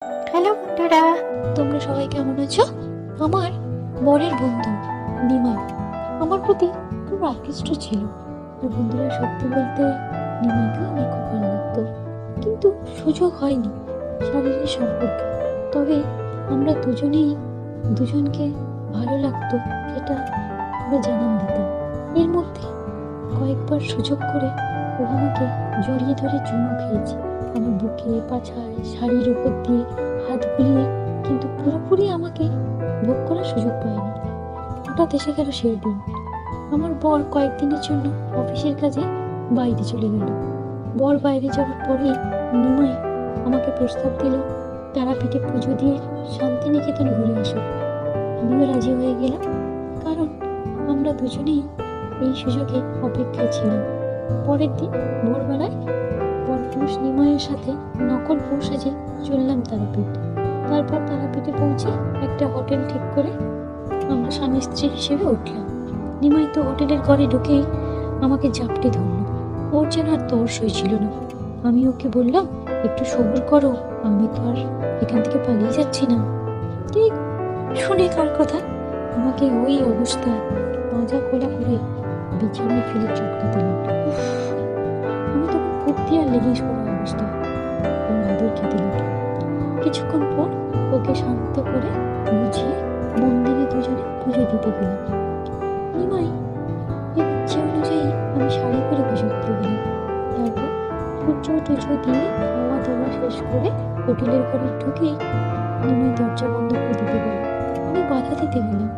Hello বন্ধুরা, তোমরা সবাই কেমন আছো? আমার বরের বন্ধু নিমাই আমার প্রতি খুব আকৃষ্ট ছিল। আর বন্ধুরা, সত্যি বলতে নিমাইকেও আমার খুব ভালো লাগতো, কিন্তু সুযোগ হয়নি শারীরিক সম্পর্কে। তবে আমরা দুজনেই দুজনকে ভালো লাগতো, এটা আমরা জানান দিতাম। এর মধ্যে কয়েকবার সুযোগ করে ও আমাকে জড়িয়ে ধরে চুমু খেয়েছে, আমার বুকে, পাছায়, শাড়ির উপর দিয়ে হাত বুলিয়ে, কিন্তু পুরোপুরি আমাকে ভোগ করার সুযোগ পায়নি। হঠাৎ এসে গেল সেই দিন। আমার বর কয়েকদিনের জন্য অফিসের কাজে বাইরে চলে গেল। বর বাইরে যাওয়ার পরেই নিমাই আমাকে প্রস্তাব দিল তারাপীঠে পুজো দিয়ে শান্তিনিকেতন ঘুরে আসো। আমিও রাজি হয়ে গেলাম, কারণ আমরা দুজনেই এই সুযোগে অপেক্ষায় ছিলাম। পরের দিন ভোরবেলায় পরপুরুষ নিমাইয়ের সাথে নকল বউ সাজে চললাম তারাপীঠ। তারপর তারাপীঠে পৌঁছে একটা হোটেল ঠিক করে আমরা স্বামী স্ত্রী হিসেবে উঠলাম। নিমাই তো হোটেলের ঘরে ঢুকেই আমাকে জাপটে ধরল। ওর যেন আর তর সইছিল না। আমি ওকে বললাম, একটু সবুর করো, আমি তো আর এখান থেকে পালিয়ে যাচ্ছি না। ঠিক শুনে কার কথা, আমাকে ওই অবস্থায় মাজা খোলা করে বিছানায় ফেলে চটকাতে লাগলো। আমি তখন ফুর্তি আর লেগেই পড়া অবস্থা। ওর আদর খেতে লাগলো। কিছুক্ষণ পর ওকে শান্ত করে বুঝিয়ে মন্দিরে দুজনে পুজো দিতে গেলাম। নিমাই এর ইচ্ছে অনুযায়ী আমি শাড়ি পরে পুজো দিতে গেলাম। তারপর পুজো টুজো দিয়ে খাওয়া দাওয়া শেষ করে হোটেলের ঘরে ঢুকেই নিমাই দরজা বন্ধ করে দিতে গেল। আমি বাধা দিতে গেলাম।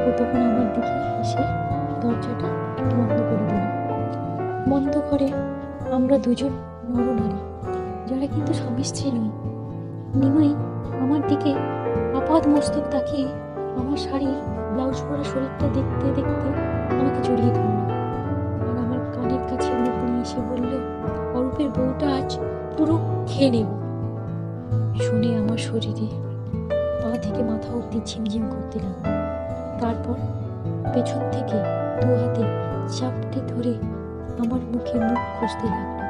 ও তখন আমার দিকে এসে দরজাটা একটু বন্ধ করে দিল। বন্ধ করে আমরা দুজন নরনারী, যারা কিন্তু স্বামী স্ত্রী নই। নিমাই আমার দিকে আপাদ মস্তক তাকিয়ে আমার শাড়ির ব্লাউজ পরা শরীরটা দেখতে দেখতে আমাকে জড়িয়ে ধরল, আর আমার কানের কাছে মুখ নিয়ে এসে বলল, অরূপের বউটা আজ পুরো খেয়ে নেব। শুনে আমার শরীরে পা থেকে মাথা অব্দি ঝিমঝিম করতে লাগলো। তারপর পেছন থেকে দু হাতে চাপটে ধরে আমার মুখে মুখ ঘষতে লাগলো,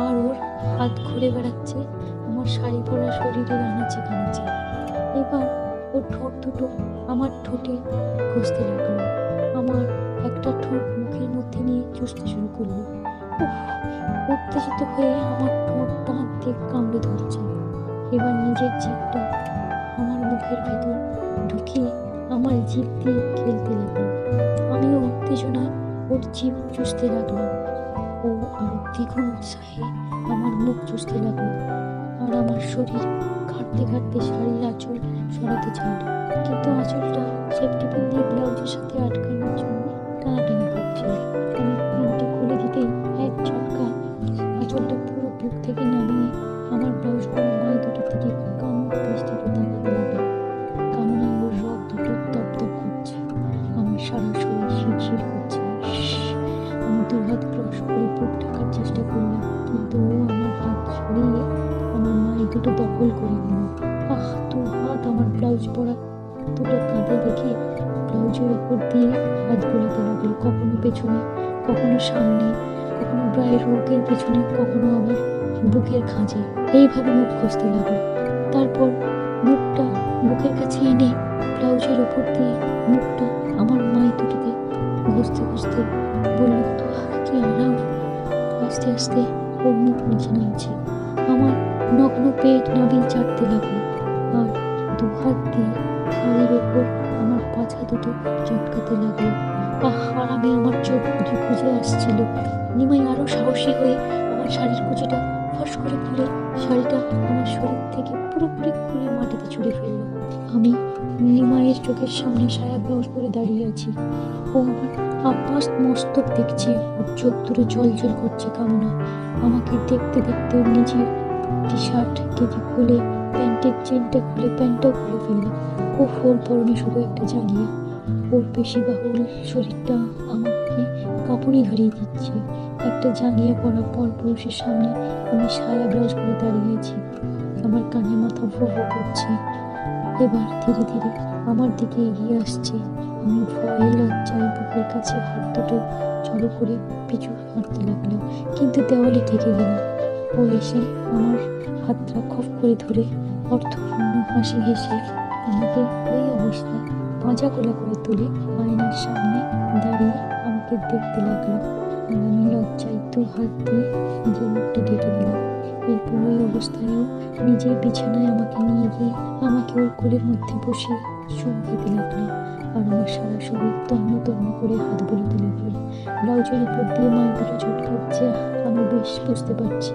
আর ওর হাত ঘুরে বেড়াচ্ছে আমার শাড়ি পরা শরীরের আনাচে কানাচে। এবার ওর ঠোঁট দুটো আমার ঠোঁটে ঘষতে লাগলো, আমার একটা ঠোঁট মুখের মধ্যে নিয়ে চুষতে শুরু করলো। উত্তেজিত হয়ে আমার ঠোঁট টান দিয়ে কামড়ে ধরছে। এবার নিজের জিভটা আমার মুখের ভেতর ঢুকিয়ে আমার জিভ দিয়ে খেলতে লাগলো। আমিও উত্তেজনায় ওর জিভ চুষতে লাগলাম। ও আরো দ্বিগুণ উৎসাহে আমার মুখ চুষতে লাগলো, আর আমার শরীর ঘাটতে ঘাটতে শাড়ির আঁচল সরাতে চাইল, কিন্তু আঁচলটা সেফটি পিন দিয়ে ব্লাউজের সাথে আটকানোর জন্য টানাটানি করছিল। আমি পিনটা খুলে দিতেই এক ঝটকায় আঁচলটা পুরো বুক থেকে নামিয়ে আমার ব্লাউজ পরা মাই দুটো থেকে কামড় দৃষ্টিতে তাকাতে লাগলো। কামনায় ওর রক দুটো দপ দপ করছে, আমার সারা শরীর শিরশির করছে। আমি দু হাত ক্রস করে বুক ঢাকার চেষ্টা করলাম, কিন্তু ও আমার হাত সরিয়ে আমার মাই দুটো দখল করে নিল। দু হাত আমার ব্লাউজ পরা দুটো কাঁধে রেখে ব্লাউজের উপর দিয়ে হাত বোলাতে লাগলো, কখনো পেছনে, কখনো সামনে, কখনো ব্রায়ের রোগের পেছনে, কখনো আবার বুকের খাঁজে। এইভাবে মুখ ঘষতে লাগলো। তারপর মুখটা বুকের কাছে এনে ব্লাউজের উপর দিয়ে মুখটা আমার মাই দুটোতে ঘষতে ঘষতে বলল, তো কি আরাম। আস্তে আস্তে ওর মুখ নিচে নামছে, আমার নগ্ন পেট নাভি চাটতে লাগলো, আর দু হাত দিয়ে শাড়ির ওপর আমার পাছা দুটো চটকাতে লাগলো। আরামে আমার চোখ বুঝে বুঝে আসছিল। নিমাই আরো সাহসী হয়ে আমার শাড়ির কুচিটা ফস করে খুলে শাড়িটা আমার শরীর থেকে পুরোপুরি খুলে মাটিতে ছুঁড়ে ফেললো। আমি নিমাইয়ের চোখের সামনে সায়া ব্লাউজ পরে দাঁড়িয়ে আছি। ও আমার আপাস মস্তক দেখছে, ওর চোখ দুটো জল জল করছে কামনা। আমাকে দেখতে দেখতে ওর নিজের টি শার্ট কেটে খুলে প্যান্টের চেনটা খুলে প্যান্টটাও খুলে ফেললো। ওর পরনে শুধু একটা জাঙ্গিয়া। ওর পেশি বাহুল শরীরটা আমাকে কাঁপুনি ধরিয়ে দিচ্ছে। একটা জাঙ্গিয়া পরা পর পুরুষের সামনে আমি সায়া ব্লাউজ পরে দাঁড়িয়ে আছি, আমার কানে মাথা ভো ভো করছে। এবার ধীরে ধীরে আমার দিকে এগিয়ে আসছে। আমি ভয়ে লজ্জায় বুকের কাছে হাত দুটো জড়ো করে পিছু হাঁটতে লাগলাম, কিন্তু দেওয়ালে ঠেকে গেলাম। ও এসে আমার হাতটা খপ করে ধরে অর্থপূর্ণ হাসি হেসে আমাকে ওই অবস্থায় ভাজা কোলা করে তুলে আয়নার সামনে দাঁড়িয়ে আমাকে দেখতে লাগলো। আর আমি লজ্জায় দু হাত দিয়ে নিজের মুখটা ঢেকে দিলাম। এরপর ওই অবস্থায়ও নিজের বিছানায় আমাকে নিয়ে গিয়ে আমাকে ওর কোলের মধ্যে বসিয়ে চুমু খেতে লাগলো। আর আমার সারা শরীর তন্ন তন্ন করে হাত বোলাতে লাগলো। ব্লাউজের উপর দিয়ে মায়ের দুটো চটকাচ্ছে আমি বেশ বুঝতে পারছি।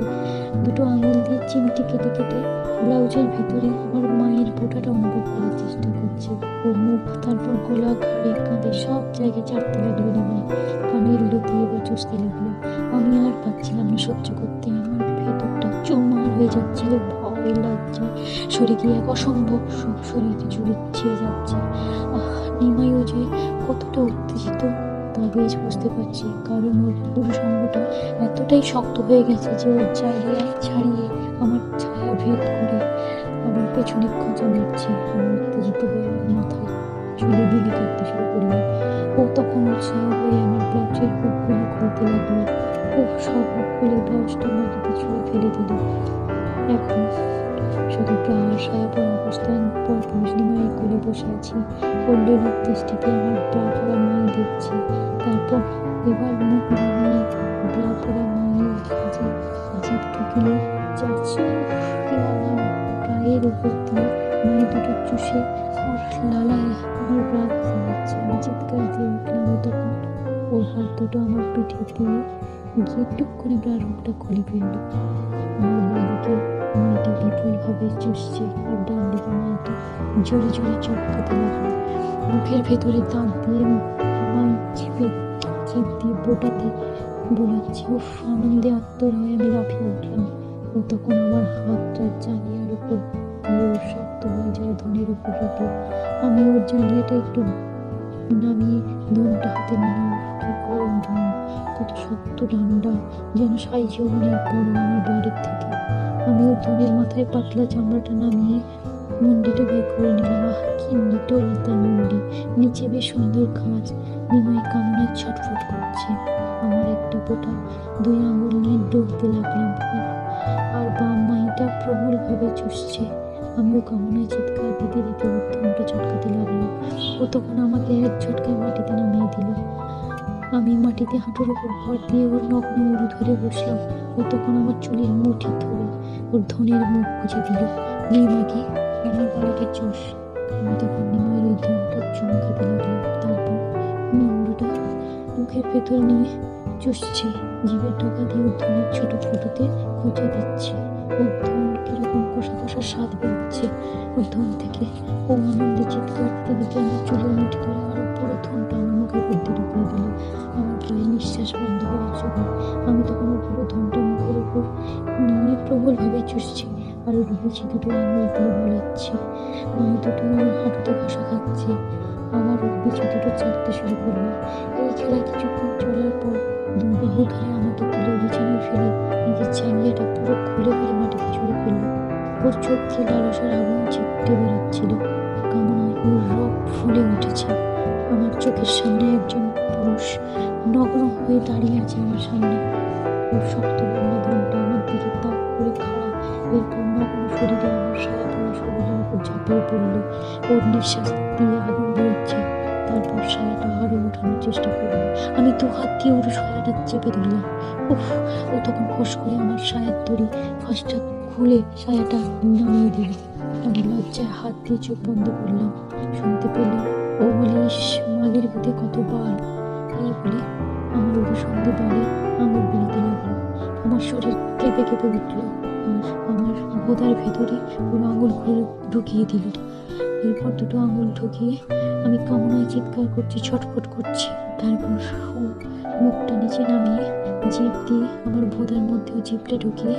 দুটো আঙুল দিয়ে চিমটি কেটে কেটে ব্লাউজের ভিতরে আমার মায়ের ফোঁটাটা অনুভব করার চেষ্টা করছে। ওর মুখ, তারপর গলা, ঘাড়ে, কাঁধে সব জায়গায় চাটতে লাগলো নিমাই। কানের লতি এবার চুষতে লাগলো। আমি আর পাচ্ছিলাম না সহ্য করতে। আমার ভেতরটা চুরমার হয়ে যাচ্ছিল ভয়, লজ্জা, সরে গিয়ে এক অসম্ভব সুখ শরীরে জুড়িয়ে যাচ্ছে। নিমাইও যে কতটা উত্তেজিত তা বেশ বুঝতে পারছি, কারণ ওর পুরুষাঙ্গটা এতটাই শক্ত হয়ে গেছে যে ওর জায়গায় ছাড়িয়ে আমার ছায়া ভেদ করে আমার পেছনে খোঁজা নিচ্ছে। আমি উত্তেজিত হয়ে আমার মাথায় চুলে বিলি কাটতে শুরু করলাম। ও তখন উৎসাহ হয়ে আমার ব্লাউজের হুকগুলো খুলতে লাগলো। ও সব হুক খুলে ব্লাউজটা মাটিতে ছুঁড়ে ফেলে দিল। এখন শুধু সায়া পরা অবস্থায় পর পুরুষ নিমাই কোলে বসে আছি। ওর লোক দৃষ্টিতে আমার ব্লা পরা মাই দেখছি। তারপর এবার মুখ নামিয়ে ব্লা পরা মায়ের কাছে জিভ ঢুকিয়ে যাচ্ছে। আমার গায়ের উপর দিয়ে মায়ের দুটো চুষে ওর লালায় আমার রাত জানাচ্ছে। আমি চিৎকার দিয়ে উঠলাম। তখন ওর হাত দুটো আমার পিঠে দিয়ে গিয়ে টুক করে ব্লার মুখটা খুলে ফেললো। আমার বাঁদিকে মাইটা বিপুলভাবে চুষছে আর ডান দিকে মাইটা জোরে জোরে চটকাতে লাগলো। মুখের ভেতরে দাঁত দিয়ে মাই জিভ দিয়ে বোটাতে বোলাচ্ছে। উফ, আনন্দে আত্মর হয়ে আমি লাফিয়ে উঠলাম। ও তখন আমার হাতটা জাঙ্গিয়ার উপর দিয়ে ওর শক্ত হয়ে যায় ধনের উপর রাখলো। আমি ওর জাঙ্গিয়াটা একটু নামিয়ে ধনটা হাতে নিলাম। কি গরম ধন, কত শক্ত ডান্ডা, যেন সাইজেও অনেক বড় আমার বাড়ির থেকে। আমি ওর ধনের মাথায় পাতলা চামড়াটা নামিয়ে মুন্ডিটা বের করে নিলাম। কি নিটোল তার মুন্ডি, নিচে বেশ সুন্দর কাজ। নিমাই কামনায় ছটফট করছে। আমার একটা বোটা দুই আঙুল নিয়ে ডলতে লাগলাম। আর বাম মাইটা প্রবলভাবে চুষছে। আমিও কামনায় চিৎকার দিতে দিতে ওর ধনটা চটকাতে লাগলাম। ও তখন আমাকে এক ঝটকায় মাটিতে নামিয়ে দিল। আমি মাটিতে হাঁটুর উপর ভর দিয়ে ওর নগ্ন উরু ধরে বসলাম। ও তখন আমার চুলের মুঠি ধরে ওর ধনের মুখ গুঁজে দিল। নিমাকে আমার গলাকে চুষ। আমি তখন নিমাইয়ের ওই ধনটা চুমু খেতে লাগলাম। তারপর মুন্ডুটা মুখের ভেতর নিয়ে চুষছে। জিভের ডগা দিয়ে ওর ধনের ছোট ফুটোতে খোঁচা দিচ্ছে। ওর ধন কিরকম কষা কষা স্বাদ বেরোচ্ছে ওর ধন থেকে। ও আনন্দে চিৎকার দিতে দিতে আমার চুলের মুঠি ধরে আরো পুরো ধনটা আমার মুখের মধ্যে ঢুকিয়ে দিল। আমার প্রায় নিঃশ্বাস বন্ধ হওয়ার জন্য আমি তখন ওর পুরো ধনটা মুখের উপর নিয়ে প্রবলভাবে চুষছি আর ওর বিছি দুটো আঙুল দিয়ে বোলাচ্ছি। মায়ের দুটো আমার হাঁটুতে ঘষা খাচ্ছে। আমার ওর বিছি দুটো চাটতে শুরু করলো। এই খেলা কিছুক্ষণ চলার পর দুর্বাহু ধরে আমাকে তুলে বিছানায় ফেলে নিজের জাঙ্গিয়াটা পুরো খুলে ফেলে মাটিতে ছুঁড়ে ফেললো। ওর চোখ দিয়ে লালসার আগুন ছিটকে বেরোচ্ছিল। কামনায় ওর রক ফুলে উঠেছে। আমার চোখের সামনে একজন পুরুষ নগ্ন হয়ে দাঁড়িয়ে আছে আমার সামনে। ওর শক্ত লম্বা ধনটা আমার দিকে তাক করে খাড়া। এরপর নগ্ন শরীরে আমার সারা পড়া শরীরের উপর ঝাঁপিয়ে পড়লো। ওর নিঃশ্বাস দিয়ে আগুন বেরোচ্ছে। তারপর সায়াটা আরো ওঠানোর চেষ্টা করলো। আমি দু হাত দিয়ে ওর সায়াটা চেপে ধরলাম। উফ, ও তখন ফস করে আমার সায়ার দড়ি ফাঁসটা খুলে সায়াটা নামিয়ে দিল। আমি লজ্জায় হাত দিয়ে চোখ বন্ধ করলাম। শুনতে পেলাম ও বলে, মাগের ভিতরে কতবার। এই বলে আমার ওর সঙ্গে বাড়ি আঙুল বেরোতে লাগলো। আমার শরীর কেঁপে কেঁপে উঠলো আর আমার ভোদার ভেতরে ওর আঙুল ঘুরে ঢুকিয়ে দিল। এরপর দুটো আঙুল ঢুকিয়ে আমি কামনায় চিৎকার করছি, ছটফট করছি। তারপর ও মুখটা নিচে নামিয়ে জিভ দিয়ে আমার ভোদার মধ্যেও জিভটা ঢুকিয়ে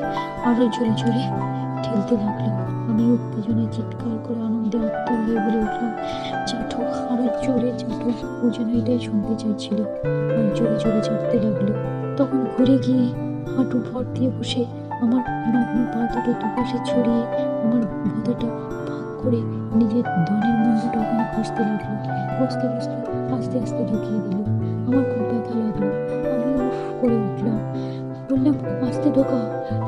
আরো জোরে জোরে ঠেলতে লাগলো। আমি উত্তেজনায় চিৎকার করে আনন্দে আত্মর হয়ে বলে উঠলাম, চাটু, আরো জোরে চাটু। ও যেন এটাই শুনতে চাইছিল আর জোরে জোরে চাটতে লাগলো। তখন ঘুরে গিয়ে হাঁটু ভর দিয়ে বসে আমার নগ্ন পা দুটো দুপাশে ছড়িয়ে আমার ভোদাটা ভাগ করে নিজের ধনের মুন্ডুটা ওখানে ঘষতে লাগলো। ঘষতে ঘষতে আস্তে আস্তে ঢুকিয়ে দিল। আমার খুব ব্যথা লাগলো। আমি উফ করে উঠলাম, বললাম, আস্তে আস্তে ঢোকা,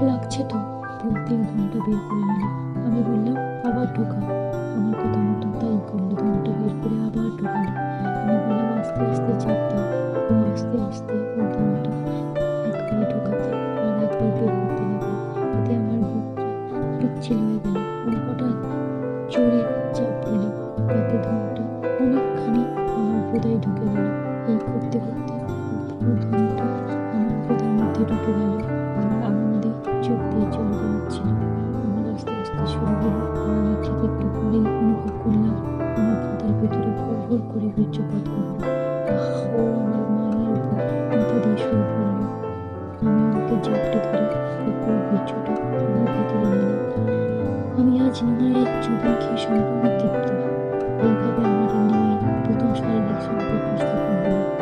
লাগছে তো বলতেই ধনটা বের করে নিল। আমি বললাম, আবার ঢোকা। আমার কথা মতো তাই করলো, ধনটা বের করে আবার ঢোকালো। আমি বললাম, আস্তে আস্তে চাপ দাও। ও আস্তে আস্তে ওই ধনটা একবার ঢোকাতে আর একবার বের করতে লাগলো। এতে আমার বুকটা পিচ্ছিল হয়ে গেল। ও হঠাৎ জোরে চাপ দিল, তাতে ধনটা অনেকখানি আমার ভোদায় ঢুকে গেল। এই করতে করতে পুরো ধনটা আমার ভোদার মধ্যে ঢুকে গেল। আমার আনন্দে চোখ দিয়ে জল গড়াচ্ছিল। আমার আস্তে আস্তে শুরু হলো, আর আমি ঠিক একটু পরেই অনুভব করলাম আমার ভোদার ভেতরে ভর ভর করে বীর্যপাত করলো। ও আমার মায়ের উপর মাথা দিয়ে শুয়ে পড়ল। আমি ওকে জাপটে ধরে ওর বীর্যটা আমার ভেতরে নিলাম। আমি আজ নিমাইয়ের চুবন খেয়ে সম্পূর্ণ তৃপ্ত। এইভাবে আমার আর নিমাই প্রথম শারীরিক সম্পর্ক স্থাপন হলো।